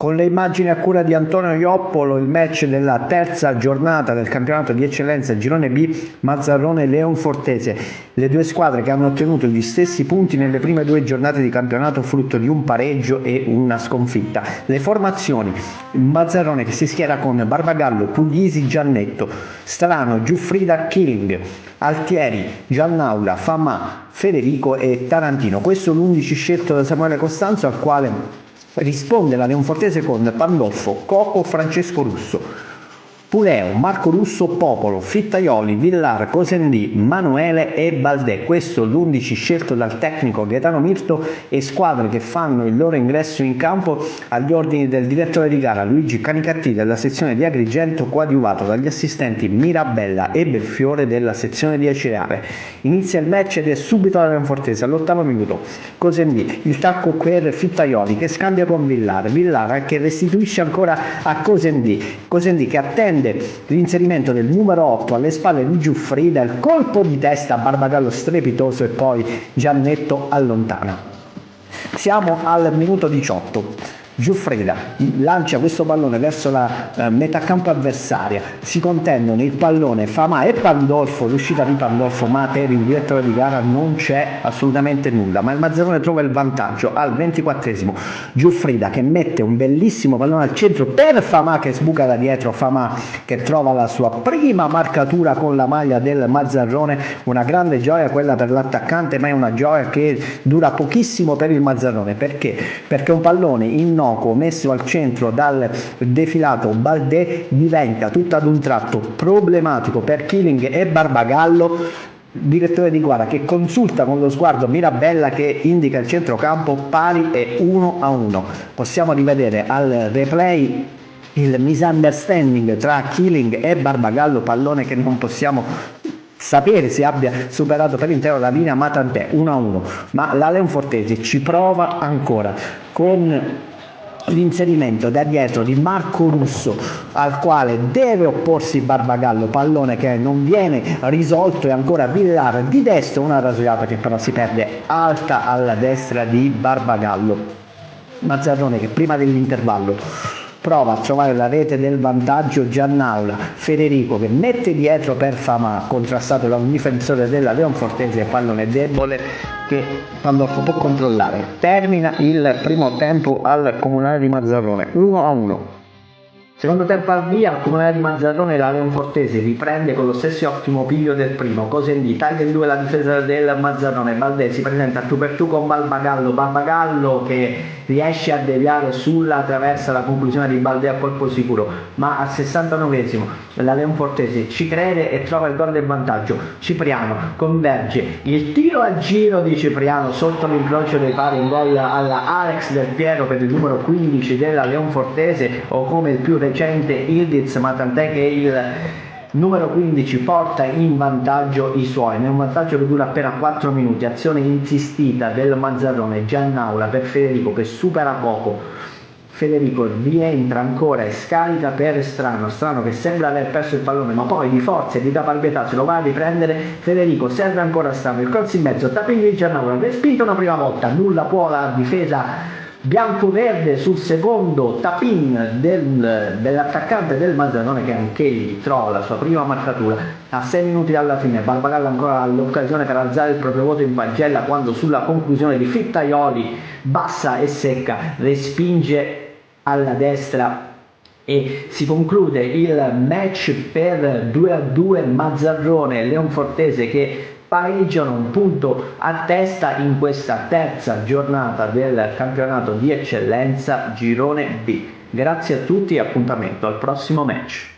Con le immagini a cura di Antonio Ioppolo, il match della terza giornata del campionato di eccellenza girone B, Mazzarrone-Leonfortese. Le due squadre che hanno ottenuto gli stessi punti nelle prime due giornate di campionato, frutto di un pareggio e una sconfitta. Le formazioni: Mazzarrone che si schiera con Barbagallo, Puglisi, Giannetto, Strano, Giuffrida, Killing, Altieri, Giannaula, Famà, Federico e Tarantino. Questo è l'11 scelto da Samuele Costanzo, al quale risponde la Leonfortese con Pandolfo, Coco, Francesco Russo, Puleo, Marco Russo, Popolo, Fittaioli, Villar, Cosendì, Manuele e Baldè. Questo l'11 scelto dal tecnico Gaetano Mirto, e squadre che fanno il loro ingresso in campo agli ordini del direttore di gara Luigi Canicattì della sezione di Agrigento, coadiuvato dagli assistenti Mirabella e Belfiore della sezione di Acireale. Inizia il match ed è subito la Leonfortese all'8° minuto. Cosendì, il tacco per Fittaioli che scambia con Villar, Villar che restituisce ancora a Cosendì che attende l'inserimento del numero 8 alle spalle di Giuffrida, il colpo di testa a Barbagallo strepitoso e poi Giannetto allontana. Siamo al minuto 18. Giuffrida lancia questo pallone verso la metà campo avversaria, si contendono il pallone Famà e Pandolfo, l'uscita di Pandolfo, ma per il direttore di gara non c'è assolutamente nulla, ma il Mazzarrone trova il vantaggio al 24°. Giuffrida che mette un bellissimo pallone al centro per Famà che sbuca da dietro, Famà che trova la sua prima marcatura con la maglia del Mazzarrone. Una grande gioia quella per l'attaccante, ma è una gioia che dura pochissimo per il Mazzarrone. Perché un pallone innocuo messo al centro dal defilato Baldè diventa tutto ad un tratto problematico per Killing e Barbagallo. Direttore di gara che consulta con lo sguardo Mirabella che indica il centrocampo, pari e 1-1. Possiamo rivedere al replay il misunderstanding tra Killing e Barbagallo, pallone che non possiamo sapere se abbia superato per intero la linea, ma tant'è, 1-1. Ma la Leonfortese ci prova ancora con l'inserimento da dietro di Marco Russo, al quale deve opporsi Barbagallo, pallone che non viene risolto, e ancora Villar di destra, una rasata che però si perde alta alla destra di Barbagallo. Mazzarrone che prima dell'intervallo prova a trovare la rete del vantaggio, Giannaula, Federico che mette dietro per Famà, contrastato da un difensore della Leonfortese, pallone debole che Pandolfo può controllare. Termina il primo tempo al Comunale di Mazzarrone, 1-1. Secondo tempo al via, al Comunale di Mazzarrone la Leonfortese riprende con lo stesso ottimo piglio del primo. Cosendì taglia in due la difesa del Mazzarrone, Baldè si presenta tu per tu con Barbagallo che riesce a deviare sulla traversa, la conclusione di Baldè a colpo sicuro, ma al 69° la Leonfortese ci crede e trova il gol del vantaggio. Cipriano converge, il tiro al giro di Cipriano sotto l'incrocio dei pali, in gol alla Alex Del Piero per il numero 15 della Leonfortese, o come il più recente Ildiz, ma tant'è che il numero 15 porta in vantaggio i suoi, è un vantaggio che dura appena 4 minuti, azione insistita del Mazzarrone, Giannaula per Federico che supera poco, Federico rientra ancora e scarica per Strano che sembra aver perso il pallone, ma poi di forza e di caparbietà se lo va a riprendere. Federico serve ancora Strano, il cross in mezzo, tapping di Giannaula, respinto una prima volta, nulla può la difesa bianco-verde sul secondo tap-in dell'attaccante del Mazzarrone, che anch'egli trova la sua prima marcatura. A 6 minuti dalla fine Barbagallo ancora l'occasione per alzare il proprio voto in pagella, quando sulla conclusione di Fittaioli, bassa e secca, respinge alla destra e si conclude il match per 2-2. Mazzarrone e Leonfortese che pareggiano un punto a testa in questa terza giornata del campionato di eccellenza girone B. Grazie a tutti e appuntamento al prossimo match.